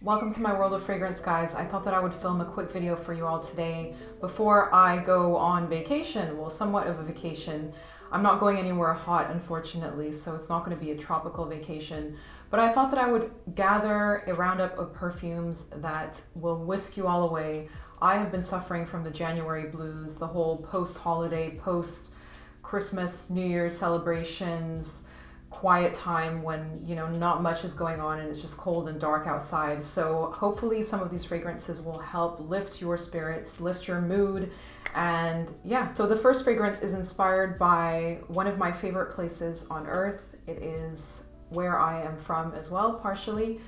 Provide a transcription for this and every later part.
Welcome to my world of fragrance, guys. I thought that I would film a quick video for you all today before I go on vacation. Well, somewhat of a vacation. I'm not going anywhere hot, unfortunately, so it's not going to be a tropical vacation. But I thought that I would gather a roundup of perfumes that will whisk you all away. I have been suffering from the January blues, the whole post-holiday, post-Christmas, New Year's celebrations, quiet time when, not much is going on and it's just cold and dark outside. So hopefully some of these fragrances will help lift your spirits, lift your mood. And yeah, so the first fragrance is inspired by one of my favorite places on earth. It is where I am from as well, partially,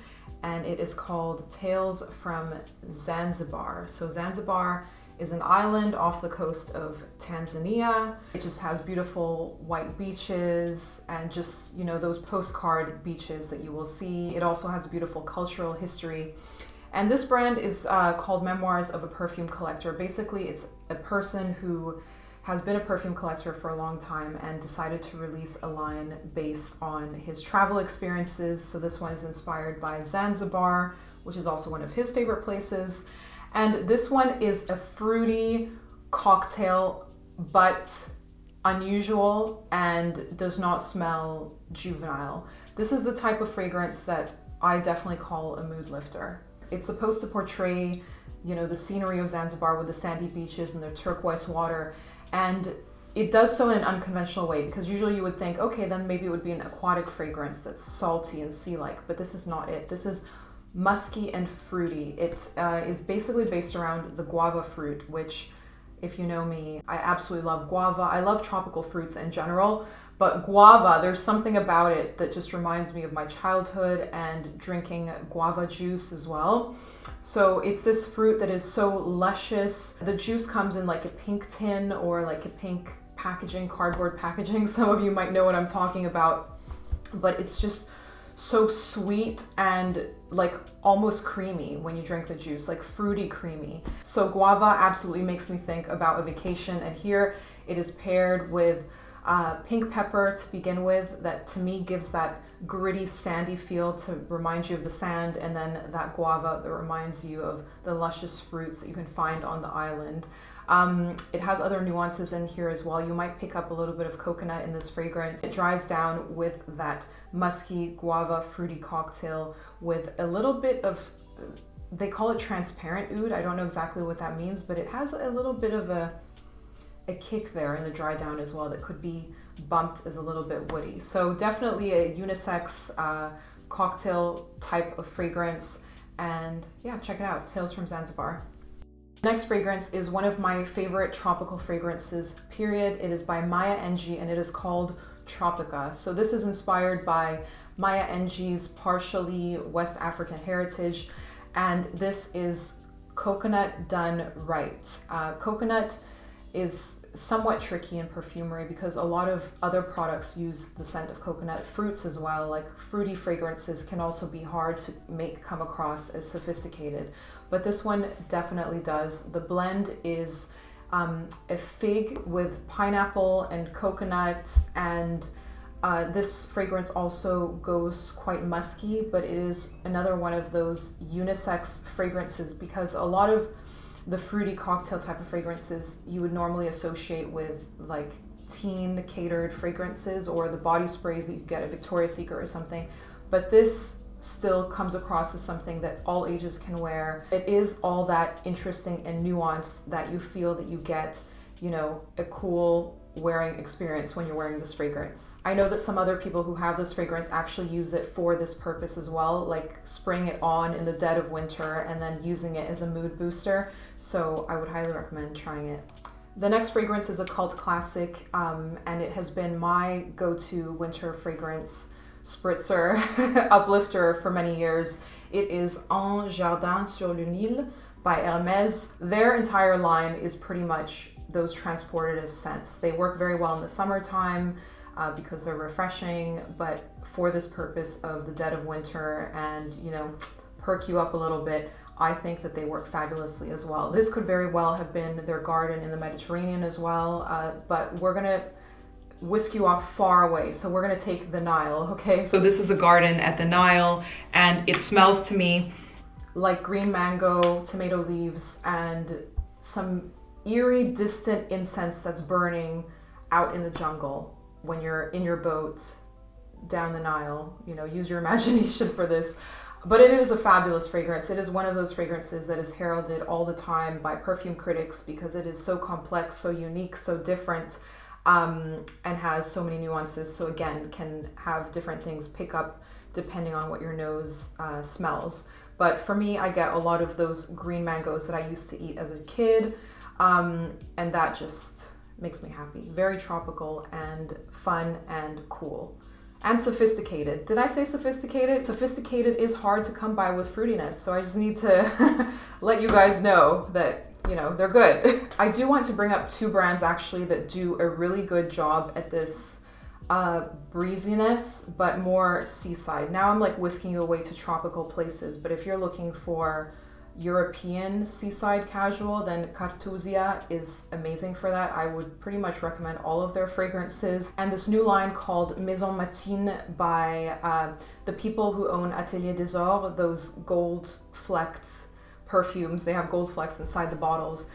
and it is called Tales from Zanzibar. So Zanzibar is an island off the coast of Tanzania. It just has beautiful white beaches and just, those postcard beaches that you will see. It also has beautiful cultural history. And this brand is called Memoirs of a Perfume Collector. Basically, it's a person who has been a perfume collector for a long time and decided to release a line based on his travel experiences. So this one is inspired by Zanzibar, which is also one of his favorite places. And this one is a fruity cocktail, but unusual and does not smell juvenile. This is the type of fragrance that I definitely call a mood lifter. It's supposed to portray, the scenery of Zanzibar with the sandy beaches and the turquoise water. And it does so in an unconventional way, because usually you would think, okay, then maybe it would be an aquatic fragrance that's salty and sea-like, but this is not it. This is musky and fruity. It is basically based around the guava fruit, which, if you know me, I absolutely love guava. I love tropical fruits in general, but guava, there's something about it that just reminds me of my childhood and drinking guava juice as well. So it's this fruit that is so luscious. The juice comes in like a pink tin or like a pink packaging, cardboard packaging. Some of you might know what I'm talking about, but it's just so sweet and like almost creamy when you drink the juice, like fruity creamy. So guava absolutely makes me think about a vacation, and here it is paired with pink pepper to begin with, that to me gives that gritty sandy feel to remind you of the sand, and then that guava that reminds you of the luscious fruits that you can find on the island. It has other nuances in here as well. You might pick up a little bit of coconut in this fragrance. It dries down with that musky guava fruity cocktail with a little bit of, they call it transparent oud. I don't know exactly what that means, but it has a little bit of a kick there in the dry down as well that could be bumped as a little bit woody. So definitely a unisex cocktail type of fragrance. And yeah, check it out, Tales from Zanzibar. Next fragrance is one of my favorite tropical fragrances, period. It is by Njie and it is called Tropica. So this is inspired by Njie's partially West African heritage, and this is coconut done right. Coconut is somewhat tricky in perfumery because a lot of other products use the scent of coconut. Fruits as well, like fruity fragrances, can also be hard to make come across as sophisticated, but this one definitely does. The blend is a fig with pineapple and coconut, and this fragrance also goes quite musky, but it is another one of those unisex fragrances, because a lot of the fruity cocktail type of fragrances you would normally associate with like teen catered fragrances or the body sprays that you get at Victoria's Secret or something, but this still comes across as something that all ages can wear. It is all that interesting and nuanced that you feel that you get, a cool wearing experience when you're wearing this fragrance. I know that some other people who have this fragrance actually use it for this purpose as well, like spraying it on in the dead of winter and then using it as a mood booster. So I would highly recommend trying it. The next fragrance is a cult classic, and it has been my go-to winter fragrance spritzer uplifter for many years. It is En Jardin Sur Le Nil by Hermès. Their entire line is pretty much those transportative scents. They work very well in the summertime because they're refreshing, but for this purpose of the dead of winter and, perk you up a little bit, I think that they work fabulously as well. This could very well have been their garden in the Mediterranean as well, but we're gonna whisk you off far away. So we're gonna take the Nile, okay? So this is a garden at the Nile, and it smells to me like green mango, tomato leaves, and some eerie, distant incense that's burning out in the jungle when you're in your boat down the Nile. You know, use your imagination for this. But it is a fabulous fragrance. It is one of those fragrances that is heralded all the time by perfume critics because it is so complex, so unique, so different, and has so many nuances. So again, can have different things pick up depending on what your nose smells. But for me, I get a lot of those green mangoes that I used to eat as a kid, and that just makes me happy. Very tropical and fun and cool. And sophisticated. Did I say sophisticated? Sophisticated is hard to come by with fruitiness, so I just need to let you guys know that, you know, they're good. I do want to bring up two brands actually that do a really good job at this breeziness, but more seaside. Now I'm like whisking you away to tropical places, but if you're looking for European seaside casual, then Cartusia is amazing for that. I would pretty much recommend all of their fragrances. And this new line called Maison Matine by the people who own Atelier des Ors, those gold flecked perfumes. They have gold flecks inside the bottles.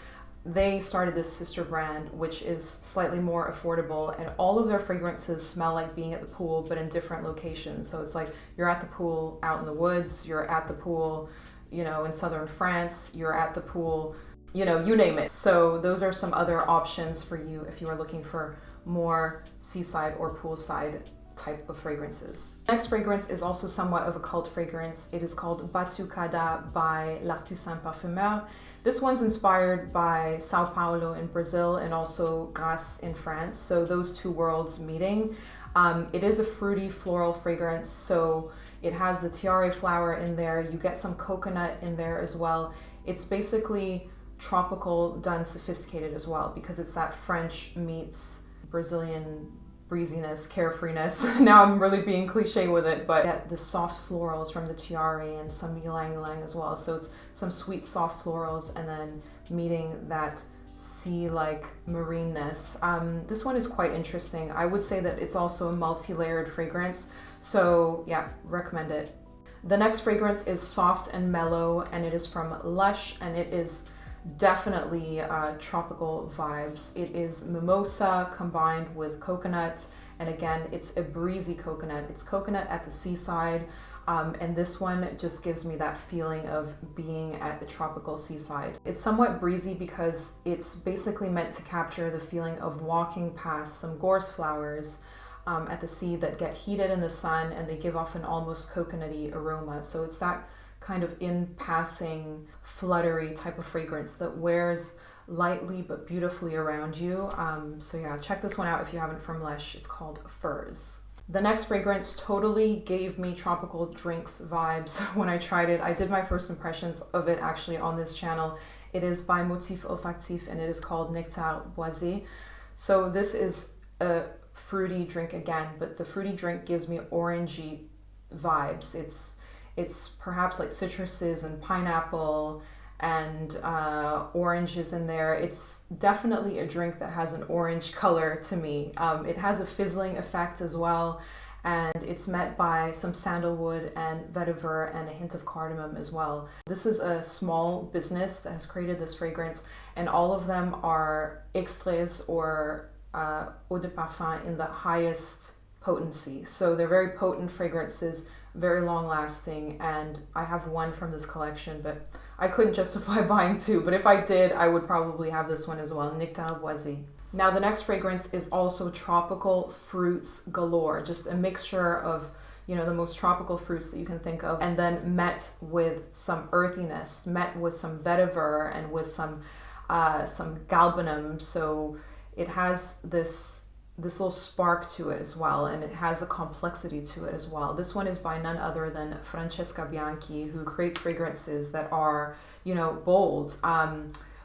They started this sister brand, which is slightly more affordable, and all of their fragrances smell like being at the pool, but in different locations. So it's like you're at the pool out in the woods, you're at the pool, you know, in southern France, you're at the pool, you know, you name it. So those are some other options for you if you are looking for more seaside or poolside type of fragrances. Next fragrance is also somewhat of a cult fragrance. It is called Batucada by Latisampa Parfumeur. This one's inspired by Sao Paulo in Brazil and also Grasse in France. So those two worlds meeting. It is a fruity floral fragrance. So it has the tiare flower in there. You get some coconut in there as well. It's basically tropical done sophisticated as well because it's that French meets Brazilian breeziness, carefreeness. Now I'm really being cliche with it, but get the soft florals from the tiare and some ylang ylang as well. So it's some sweet soft florals and then meeting that sea-like marineness. This one is quite interesting. I would say that it's also a multi-layered fragrance. So yeah, recommend it. The next fragrance is soft and mellow, and it is from Lush, and it is definitely tropical vibes. It is mimosa combined with coconut, and again, it's a breezy coconut. It's coconut at the seaside, and this one just gives me that feeling of being at the tropical seaside. It's somewhat breezy because it's basically meant to capture the feeling of walking past some gorse flowers at the sea that get heated in the sun, and they give off an almost coconutty aroma. So it's that kind of in passing fluttery type of fragrance that wears lightly but beautifully around you. So yeah, check this one out if you haven't, from Lush. It's called Furze. The next fragrance totally gave me tropical drinks vibes when I tried it. I did my first impressions of it actually on this channel. It is by Motif Olfactif and it is called Nicktowozzy. So this is a fruity drink again, but the fruity drink gives me orangey vibes. It's perhaps like citruses and pineapple and oranges in there. It's definitely a drink that has an orange color to me. It has a fizzling effect as well, and it's met by some sandalwood and vetiver and a hint of cardamom as well. This is a small business that has created this fragrance, and all of them are extraits or eau de parfum in the highest potency. So they're very potent fragrances, very long lasting, and I have one from this collection, but I couldn't justify buying two, but if I did, I would probably have this one as well, Nicktowozzy. Now the next fragrance is also tropical fruits galore, just a mixture of, you know, the most tropical fruits that you can think of, and then met with some earthiness, met with some vetiver and with some galbanum. So it has this little spark to it as well, and it has a complexity to it as well. This one is by none other than Francesca Bianchi, who creates fragrances that are, you know, bold.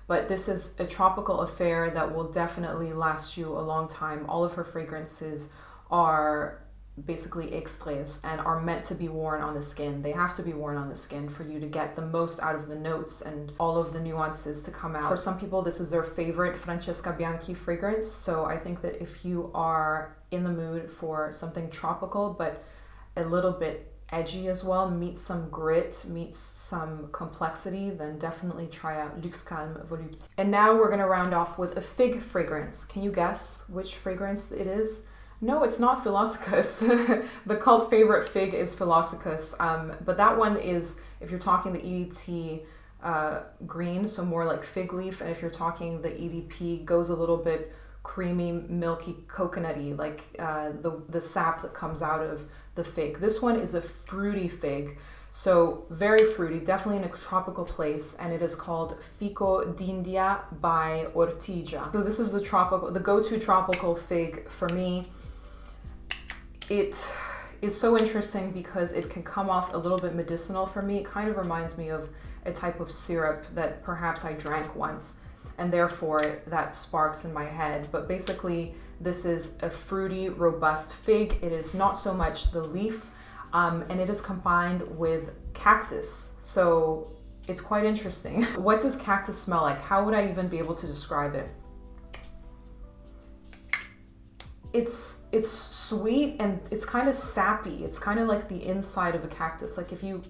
But this is a tropical affair that will definitely last you a long time. All of her fragrances are basically extraits and are meant to be worn on the skin. They have to be worn on the skin for you to get the most out of the notes and all of the nuances to come out. For some people, this is their favorite Francesca Bianchi fragrance. So I think that if you are in the mood for something tropical, but a little bit edgy as well, meets some grit, meets some complexity, then definitely try out Luxe, Calme, Volupte. And now we're gonna round off with a fig fragrance. Can you guess which fragrance it is? No, it's not Philoskyos. The cult favorite fig is Philoskyos, but that one is, if you're talking the EDT green, so more like fig leaf, and if you're talking the EDP, goes a little bit creamy, milky, coconutty, like the sap that comes out of the fig. This one is a fruity fig, so very fruity, definitely in a tropical place, and it is called Fico d'India by Ortigia. So this is the go-to tropical fig for me. It is so interesting because it can come off a little bit medicinal for me. It kind of reminds me of a type of syrup that perhaps I drank once, and therefore that sparks in my head. But basically, this is a fruity, robust fig. It is not so much the leaf, and it is combined with cactus. So it's quite interesting. What does cactus smell like? How would I even be able to describe it? It's sweet and it's kind of sappy. It's kind of like the inside of a cactus. Like if you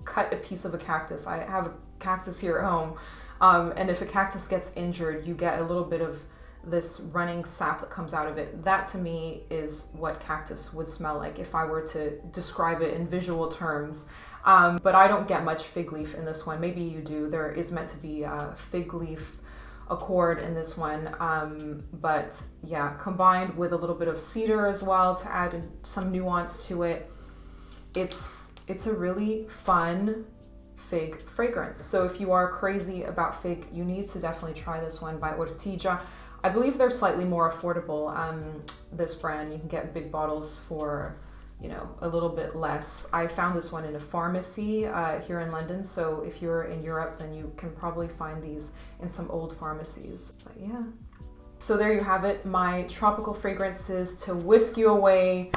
cut a piece of a cactus, I have a cactus here at home, and if a cactus gets injured, you get a little bit of this running sap that comes out of it. That to me is what cactus would smell like if I were to describe it in visual terms. But I don't get much fig leaf in this one. Maybe you do. There is meant to be a fig leaf accord in this one, but yeah, combined with a little bit of cedar as well to add some nuance to it. It's a really fun fig fragrance. So if you are crazy about fig, you need to definitely try this one by Ortigia. I believe they're slightly more affordable. This brand, you can get big bottles for, you know, a little bit less. I found this one in a pharmacy here in London. So if you're in Europe, then you can probably find these in some old pharmacies. But yeah. So there you have it, my tropical fragrances to whisk you away,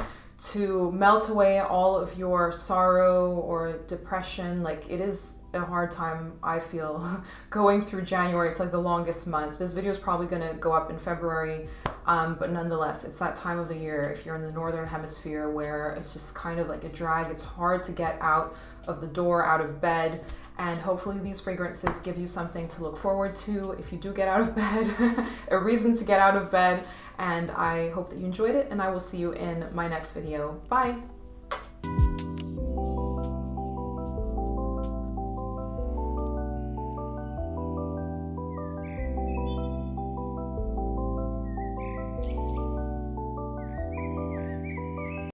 to melt away all of your sorrow or depression. Like, it is a hard time, I feel, going through January. It's like the longest month. This video is probably going to go up in February, but nonetheless, it's that time of the year, if you're in the northern hemisphere, where it's just kind of like a drag. It's hard to get out of the door, out of bed, and hopefully these fragrances give you something to look forward to if you do get out of bed, a reason to get out of bed. And I hope that you enjoyed it, and I will see you in my next video. Bye!